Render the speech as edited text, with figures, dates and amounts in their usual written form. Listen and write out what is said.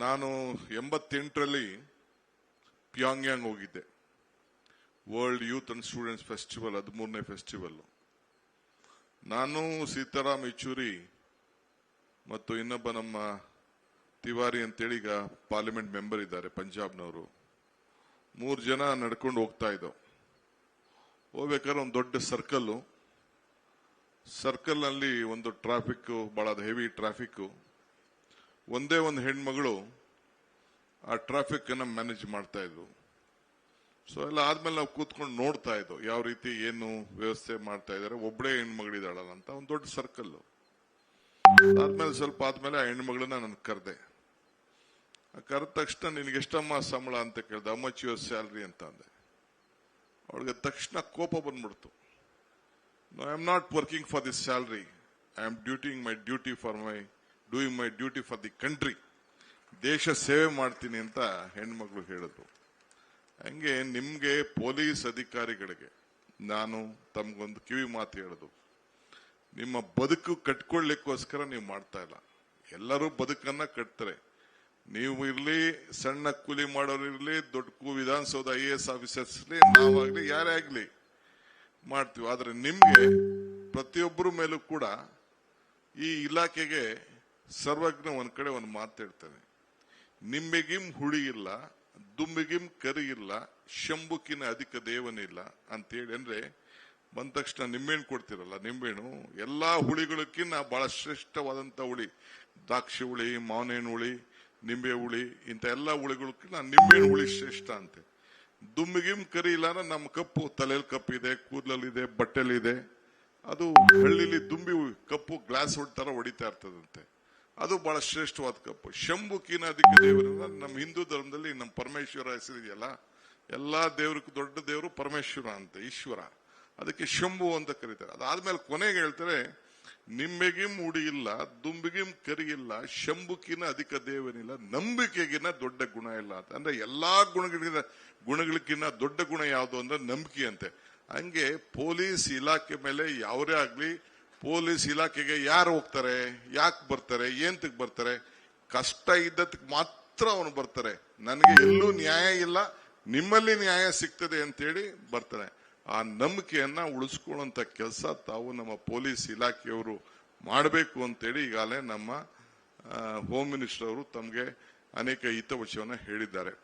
ನಾನು 88ರಲ್ಲಿ ಪ್ಯಾಂಗ್ಯಾಂಗ್ ಹೋಗಿದ್ದೆ. World youth and students festival 13ನೇ ಫೆಸ್ಟಿವಲ್. ನಾನು ಸೀತಾರಾಮ್ ಯೆಚೂರಿ ಮತ್ತು ಇನ್ನೊಬ್ಬ ನಮ್ಮ ತಿವಾರಿ ಅಂತೇಳಿ ಈಗ ಪಾರ್ಲಿಮೆಂಟ್ ಮೆಂಬರ್ ಇದ್ದಾರೆ ಪಂಜಾಬ್ನವರು. 3 ಜನ ನಡ್ಕೊಂಡು ಹೋಗ್ತಾ ಇದ್ದವು. ಹೋಗ್ಬೇಕಾದ್ರೆ ಒಂದು ದೊಡ್ಡ ಸರ್ಕಲ್ ನಲ್ಲಿ ಒಂದು ಟ್ರಾಫಿಕ್, ಬಹಳ ಹೆವಿ ಟ್ರಾಫಿಕ್. ಒಂದೇ ಒಂದು ಹೆಣ್ಮಗಳು ಆ ಟ್ರಾಫಿಕ್ ಅನ್ನ ಮ್ಯಾನೇಜ್ ಮಾಡ್ತಾ ಇದ್ವು. ಸೊ ಎಲ್ಲ ಆದ್ಮೇಲೆ ನಾವು ಕೂತ್ಕೊಂಡು ನೋಡ್ತಾ ಇದ್ದವು ಯಾವ ರೀತಿ ಏನು ವ್ಯವಸ್ಥೆ ಮಾಡ್ತಾ ಇದಾರೆ. ಒಬ್ಬಳೇ ಹೆಣ್ಮಗಳಿದಾಳಲ್ಲ ಅಂತ ಒಂದು ದೊಡ್ಡ ಸರ್ಕಲ್. ಆದ್ಮೇಲೆ ಸ್ವಲ್ಪ ಆದ್ಮೇಲೆ ಆ ಹೆಣ್ಮಗಳನ್ನ ನಾನು ಕರೆದೆ. ಕರೆದ ತಕ್ಷಣ ನಿನಗೆ ಎಷ್ಟಮ್ಮ ಸಂಬಳ ಅಂತ ಕೇಳ್ದೆ. ಹೌ ಮಚ್ ಯುವರ್ ಸ್ಯಾಲರಿ ಅಂತ ಅಂದೆ. ಅವಳಿಗೆ ತಕ್ಷಣ ಕೋಪ ಬಂದ್ಬಿಡ್ತು. No, I am not working for this salary, I am doing my duty for the country. ದೇಶ ಸೇವೆ ಮಾಡ್ತೀನಿ ಅಂತ ಹೆಣ್ಮಗಳು ಹೇಳಿದ್ರು. ಹಂಗೆ ನಿಮ್ಗೆ ಪೊಲೀಸ್ ಅಧಿಕಾರಿಗಳಿಗೆ ನಾನು ತಮ್ಗೊಂದು ಕಿವಿ ಮಾತು ಹೇಳುದು, ನಿಮ್ಮ ಬದುಕು ಕಟ್ಕೊಳ್ಳಿಕ್ಕೋಸ್ಕರ ನೀವು ಮಾಡ್ತಾ ಇಲ್ಲ. ಎಲ್ಲರೂ ಬದುಕನ್ನ ಕಟ್ತಾರೆ. ನೀವು ಇರ್ಲಿ, ಸಣ್ಣ ಕೂಲಿ ಮಾಡೋರು ಇರ್ಲಿ, ದೊಡ್ಡ ವಿಧಾನಸೌಧ IAS ಆಫೀಸರ್ಸ್ ಇರ್ಲಿ, ನಾವಾಗ್ಲಿ, ಯಾರೇ ಆಗ್ಲಿ ಮಾಡ್ತೀವಿ. ಆದ್ರೆ ನಿಮ್ಗೆ ಪ್ರತಿಯೊಬ್ಬರ ಮೇಲೂ ಕೂಡ ಈ ಇಲಾಖೆಗೆ ಸರ್ವಜ್ಞ ಒಂದ್ ಕಡೆ ಒಂದು ಮಾತು ಹೇಳ್ತಾನೆ, ನಿಂಬೆಗಿಂ ಹುಳಿ ಇಲ್ಲ, ದುಂಬಿಗಿಂ ಕರಿ ಇಲ್ಲ, ಶಂಭುಕಿನ ಅಧಿಕ ದೇವನಿಲ್ಲ ಅಂತೇಳಿ. ಅಂದ್ರೆ ಬಂದ ತಕ್ಷಣ ನಿಂಬೆಹಣ್ಣು ಕೊಡ್ತಿರಲ್ಲ, ನಿಂಬೆಹಣ್ಣು ಎಲ್ಲಾ ಹುಳಿಗಳಕ್ಕಿಂತ ಬಹಳ ಶ್ರೇಷ್ಠವಾದಂತ ಹುಳಿ. ದ್ರಾಕ್ಷಿ ಹುಳಿ, ಮಾವಿನ ಹುಳಿ, ನಿಂಬೆ ಹುಳಿ, ಇಂತ ಎಲ್ಲಾ ಹುಳಿಗಳಕ್ಕಿಂತ ನಿಂಬೆಹಣ್ಣು ಹುಳಿ ಶ್ರೇಷ್ಠ ಅಂತೆ. ದುಂಬಿಗಿಂ ಕರಿ ಇಲ್ಲ ಅಂದ್ರೆ ನಮ್ಮ ಕಪ್ಪು, ತಲೆಯಲ್ಲಿ ಕಪ್ಪಿದೆ, ಕೂದಲಲ್ಲಿದೆ, ಬಟ್ಟೆಲಿದೆ, ಅದು ಹಳ್ಳಿಲಿ ದುಂಬಿ ಕಪ್ಪು ಗ್ಲಾಸ್ ತರ ಹೊಡಿತಾ ಇರ್ತದಂತೆ. ಅದು ಬಹಳ ಶ್ರೇಷ್ಠವಾದ ಕಪ್ಪು. ಶಂಭುಕಿನ ಅಧಿಕ ದೇವರು ನಮ್ಮ ಹಿಂದೂ ಧರ್ಮದಲ್ಲಿ ನಮ್ಮ ಪರಮೇಶ್ವರ ಹೆಸರಿದೆಯಲ್ಲ, ಎಲ್ಲಾ ದೇವ್ರಿಗೆ ದೊಡ್ಡ ದೇವರು ಪರಮೇಶ್ವರ ಅಂತ, ಈಶ್ವರ. ಅದಕ್ಕೆ ಶಂಭು ಅಂತ ಕರೀತಾರೆ. ಅದಾದ್ಮೇಲೆ ಕೊನೆಗೆ ಹೇಳ್ತಾರೆ, ನಿಂಬೆಗಿಂ ಉಡಿ ಇಲ್ಲ, ದುಂಬಿಗಿಂ ಕರಿ ಇಲ್ಲ, ಶಂಭುಕಿನ ಅಧಿಕ ದೇವನಿಲ್ಲ, ನಂಬಿಕೆಗಿನ ದೊಡ್ಡ ಗುಣ ಇಲ್ಲ ಅಂತ. ಅಂದ್ರೆ ಎಲ್ಲಾ ಗುಣಗಳಿಗಿನ್ನ ದೊಡ್ಡ ಗುಣ ಯಾವುದು ಅಂದ್ರೆ ನಂಬಿಕೆ ಅಂತೆ. ಹಂಗೆ ಪೊಲೀಸ್ ಇಲಾಖೆ ಮೇಲೆ ಯಾವರೇ ಆಗ್ಲಿ, ಪೊಲೀಸ್ ಇಲಾಖೆಗೆ ಯಾರು ಹೋಗ್ತಾರೆ, ಯಾಕೆ ಬರ್ತಾರೆ, ಏಂತಕ್ ಬರ್ತಾರೆ, ಕಷ್ಟ ಇದ್ದದಕ್ಕೆ ಮಾತ್ರ ಅವನು ಬರ್ತಾರೆ. ನನಗೆ ಎಲ್ಲೂ ನ್ಯಾಯ ಇಲ್ಲ, ನಿಮ್ಮಲ್ಲಿ ನ್ಯಾಯ ಸಿಗ್ತದೆ ಅಂತೇಳಿ ಬರ್ತಾರೆ. ಆ ನಂಬಿಕೆಯನ್ನ ಉಳಿಸ್ಕೊಳ್ಳುವಂತ ಕೆಲಸ ತಾವು ನಮ್ಮ ಪೊಲೀಸ್ ಇಲಾಖೆಯವರು ಮಾಡಬೇಕು ಅಂತೇಳಿ ಈಗಾಗಲೇ ನಮ್ಮ ಹೋಮ್ ಮಿನಿಸ್ಟರ್ ಅವರು ತಮಗೆ ಅನೇಕ ಹಿತವಚನವನ್ನ ಹೇಳಿದ್ದಾರೆ.